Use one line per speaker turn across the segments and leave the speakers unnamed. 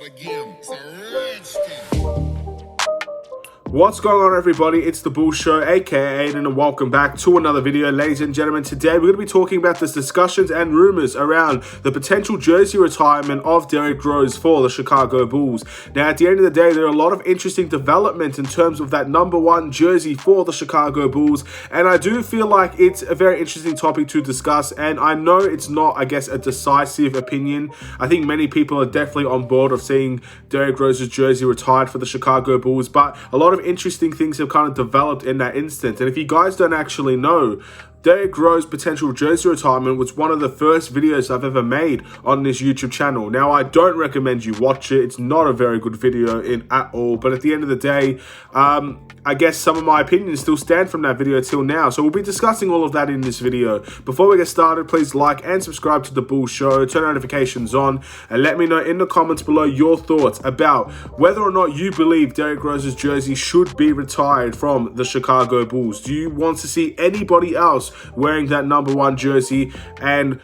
again. It's a redskin.
What's going on, everybody? It's the Bull Show, aka Aidan, and welcome back to another video. Ladies and gentlemen, today we're going to be talking about the discussions and rumors around the potential jersey retirement of Derrick Rose for the Chicago Bulls. Now, at the end of the day, there are a lot of interesting developments in terms of that #1 jersey for the Chicago Bulls, and I do feel like it's a very interesting topic to discuss, and I know it's not, I guess, a decisive opinion. I think many people are definitely on board of seeing Derrick Rose's jersey retired for the Chicago Bulls, but a lot of interesting things have kind of developed in that instance. And if you guys don't actually know, Derrick Rose's potential jersey retirement was one of the first videos I've ever made on this YouTube channel. Now, I don't recommend you watch it. It's not a very good video at all. But at the end of the day, I guess some of my opinions still stand from that video till now. So we'll be discussing all of that in this video. Before we get started, please like and subscribe to The Bull Show. Turn notifications on and let me know in the comments below your thoughts about whether or not you believe Derrick Rose's jersey should be retired from the Chicago Bulls. Do you want to see anybody else wearing that #1 jersey? And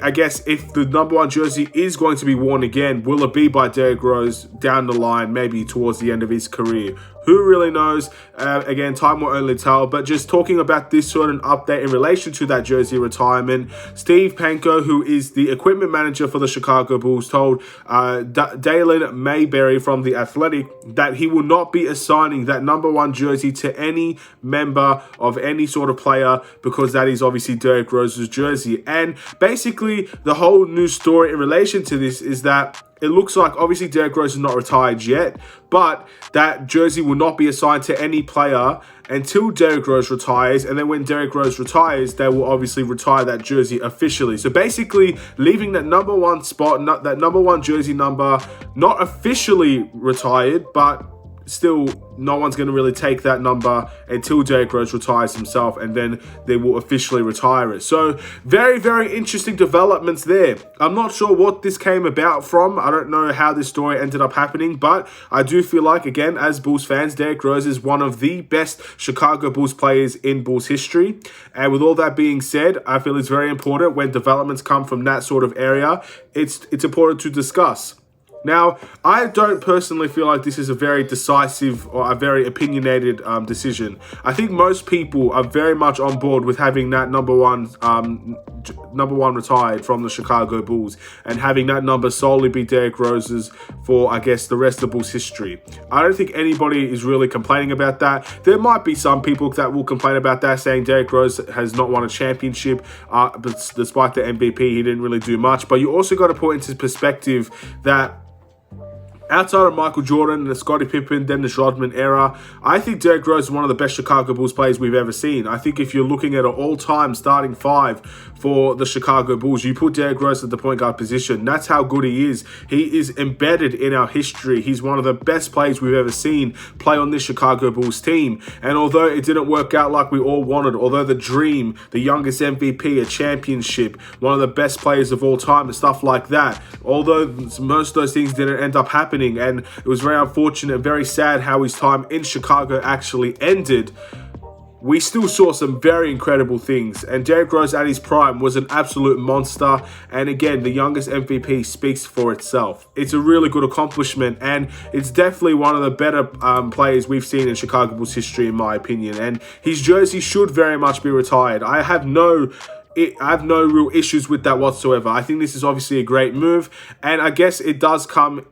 I guess if the #1 jersey is going to be worn again, will it be by Derrick Rose down the line, maybe towards the end of his career? Who really knows? Again, time will only tell. But just talking about this sort of update in relation to that jersey retirement, Steve Panko, who is the equipment manager for the Chicago Bulls, told Dalen Mayberry from The Athletic that he will not be assigning that #1 jersey to any member of any sort of player, because that is obviously Derrick Rose's jersey. And basically, the whole news story in relation to this is that it looks like obviously Derrick Rose is not retired yet, but that jersey will not be assigned to any player until Derrick Rose retires. And then when Derrick Rose retires, they will obviously retire that jersey officially. So basically leaving that #1 spot, that #1 jersey number, not officially retired, but still no one's going to really take that number until Derrick Rose retires himself, and then they will officially retire it. So very, very interesting developments there. I'm not sure what this came about from. I don't know how this story ended up happening, but I do feel like, again, as Bulls fans, Derrick Rose is one of the best Chicago Bulls players in Bulls history. And with all that being said, I feel it's very important when developments come from that sort of area, it's important to discuss. Now, I don't personally feel like this is a very decisive or a very opinionated decision. I think most people are very much on board with having that #1 retired from the Chicago Bulls and having that number solely be Derrick Rose's for, I guess, the rest of Bulls history. I don't think anybody is really complaining about that. There might be some people that will complain about that, saying Derrick Rose has not won a championship, but despite the MVP, he didn't really do much. But you also got to put into perspective that outside of Michael Jordan and the Scottie Pippen, Dennis Rodman era, I think Derrick Rose is one of the best Chicago Bulls players we've ever seen. I think if you're looking at an all-time starting five for the Chicago Bulls, you put Derrick Rose at the point guard position. That's how good he is. He is embedded in our history. He's one of the best players we've ever seen play on this Chicago Bulls team. And although it didn't work out like we all wanted, although the dream, the youngest MVP, a championship, one of the best players of all time and stuff like that, although most of those things didn't end up happening, and it was very unfortunate and very sad how his time in Chicago actually ended, we still saw some very incredible things. And Derrick Rose at his prime was an absolute monster. And again, the youngest MVP speaks for itself. It's a really good accomplishment, and it's definitely one of the better players we've seen in Chicago Bulls history, in my opinion. And his jersey should very much be retired. I have no real issues with that whatsoever. I think this is obviously a great move, and I guess it does come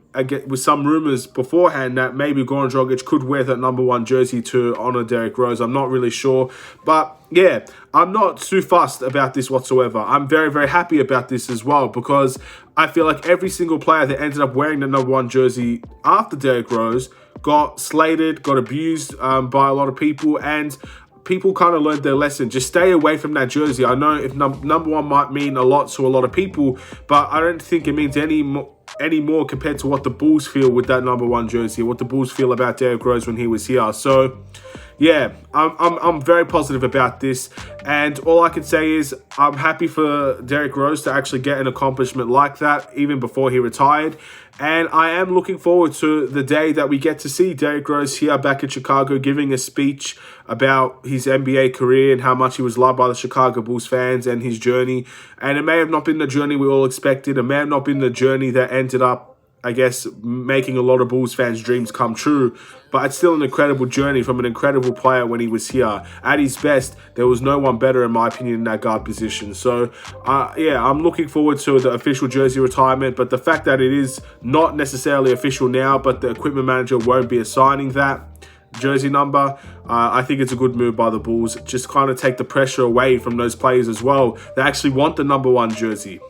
with some rumors beforehand that maybe Goran Dragic could wear that #1 jersey to honor Derrick Rose. I'm not really sure, but yeah, I'm not too fussed about this whatsoever. I'm very, very happy about this as well, because I feel like every single player that ended up wearing the #1 jersey after Derrick Rose got slated, got abused by a lot of people, and people kind of learned their lesson. Just stay away from that jersey. I know if #1 might mean a lot to a lot of people, but I don't think it means any more compared to what the Bulls feel with that #1 jersey, what the Bulls feel about Derrick Rose when he was here. So yeah, I'm very positive about this, and all I can say is I'm happy for Derrick Rose to actually get an accomplishment like that even before he retired. And I am looking forward to the day that we get to see Derrick Rose here back in Chicago giving a speech about his NBA career and how much he was loved by the Chicago Bulls fans and his journey. And it may have not been the journey we all expected. It may have not been the journey that ended up I guess, making a lot of Bulls fans' dreams come true. But it's still an incredible journey from an incredible player when he was here. At his best, there was no one better, in my opinion, in that guard position. So, yeah, I'm looking forward to the official jersey retirement. But the fact that it is not necessarily official now, but the equipment manager won't be assigning that jersey number, I think it's a good move by the Bulls. Just kind of take the pressure away from those players as well that actually want the number 1 jersey.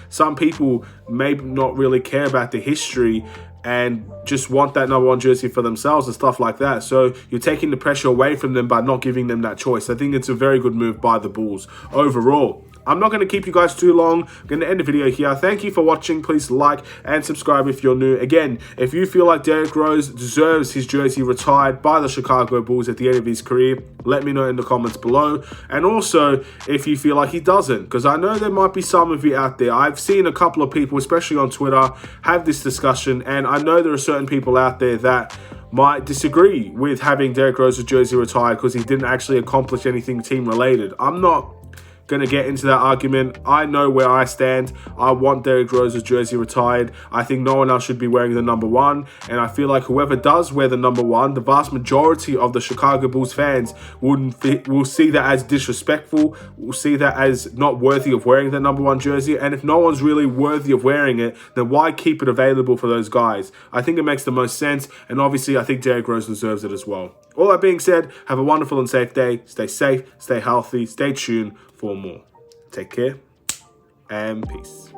Some people may not really care about the history and just want that number 1 jersey for themselves and stuff like that. So you're taking the pressure away from them by not giving them that choice. I think it's a very good move by the Bulls overall. I'm not going to keep you guys too long. I'm going to end the video here. Thank you for watching. Please like and subscribe if you're new. Again, if you feel like Derrick Rose deserves his jersey retired by the Chicago Bulls at the end of his career, let me know in the comments below. And also, if you feel like he doesn't, because I know there might be some of you out there. I've seen a couple of people, especially on Twitter, have this discussion. And I know there are certain people out there that might disagree with having Derrick Rose's jersey retired because he didn't actually accomplish anything team-related. I'm not going to get into that argument. I know where I stand. I want Derrick Rose's jersey retired. I think no one else should be wearing the number 1. And I feel like whoever does wear the number 1, the vast majority of the Chicago Bulls fans will see that as disrespectful, will see that as not worthy of wearing the number 1 jersey. And if no one's really worthy of wearing it, then why keep it available for those guys? I think it makes the most sense. And obviously, I think Derrick Rose deserves it as well. All that being said, have a wonderful and safe day. Stay safe, stay healthy, stay tuned for more. Take care and peace.